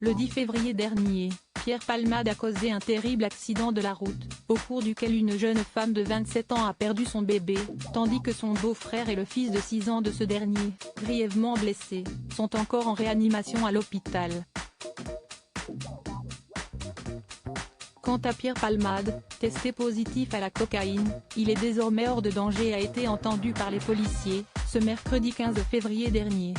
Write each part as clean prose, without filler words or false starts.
Le 10 février dernier, Pierre Palmade a causé un terrible accident de la route, au cours duquel une jeune femme de 27 ans a perdu son bébé, tandis que son beau-frère et le fils de 6 ans de ce dernier, grièvement blessés, sont encore en réanimation à l'hôpital. Quant à Pierre Palmade, testé positif à la cocaïne, il est désormais hors de danger et a été entendu par les policiers, ce mercredi 15 février dernier.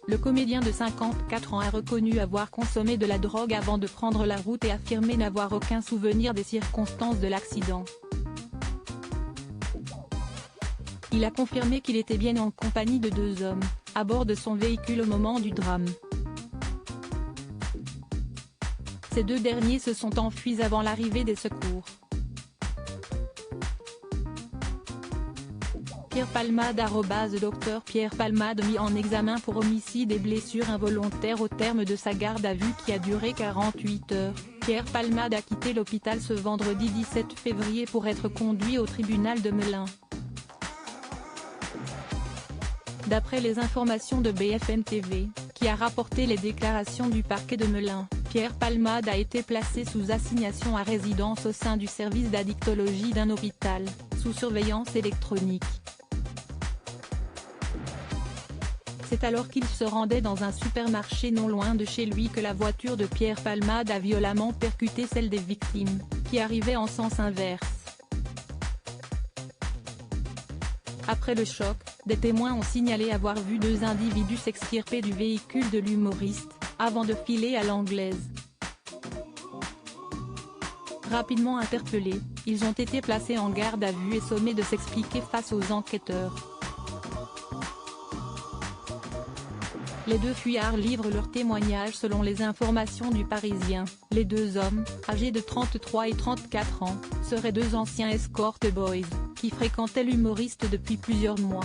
Le comédien de 54 ans a reconnu avoir consommé de la drogue avant de prendre la route et affirmé n'avoir aucun souvenir des circonstances de l'accident. Il a confirmé qu'il était bien en compagnie de 2 hommes, à bord de son véhicule au moment du drame. Ces 2 derniers se sont enfuis avant l'arrivée des secours. Pierre Palmade Dr Pierre Palmade mis en examen pour homicide et blessure involontaire au terme de sa garde à vue qui a duré 48 heures. Pierre Palmade a quitté l'hôpital ce vendredi 17 février pour être conduit au tribunal de Melun. D'après les informations de BFM TV, qui a rapporté les déclarations du parquet de Melun, Pierre Palmade a été placé sous assignation à résidence au sein du service d'addictologie d'un hôpital, sous surveillance électronique. C'est alors qu'il se rendait dans un supermarché non loin de chez lui que la voiture de Pierre Palmade a violemment percuté celle des victimes, qui arrivaient en sens inverse. Après le choc, des témoins ont signalé avoir vu 2 individus s'extirper du véhicule de l'humoriste, avant de filer à l'anglaise. Rapidement interpellés, ils ont été placés en garde à vue et sommés de s'expliquer face aux enquêteurs. Les 2 fuyards livrent leur témoignage selon les informations du Parisien. Les 2 hommes, âgés de 33 et 34 ans, seraient 2 anciens escort boys, qui fréquentaient l'humoriste depuis plusieurs mois.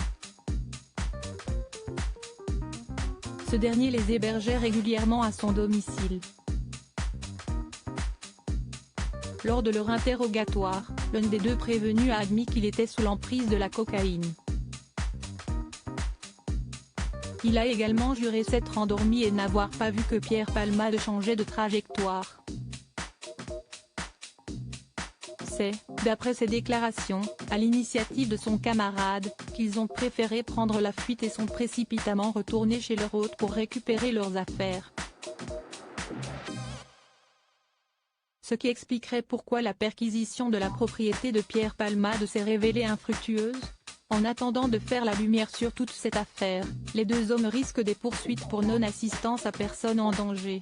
Ce dernier les hébergeait régulièrement à son domicile. Lors de leur interrogatoire, l'un des 2 prévenus a admis qu'il était sous l'emprise de la cocaïne. Il a également juré s'être endormi et n'avoir pas vu que Pierre Palmade changeait de trajectoire. C'est, d'après ses déclarations, à l'initiative de son camarade, qu'ils ont préféré prendre la fuite et sont précipitamment retournés chez leur hôte pour récupérer leurs affaires. Ce qui expliquerait pourquoi la perquisition de la propriété de Pierre Palmade s'est révélée infructueuse. En attendant de faire la lumière sur toute cette affaire, les 2 hommes risquent des poursuites pour non-assistance à personne en danger.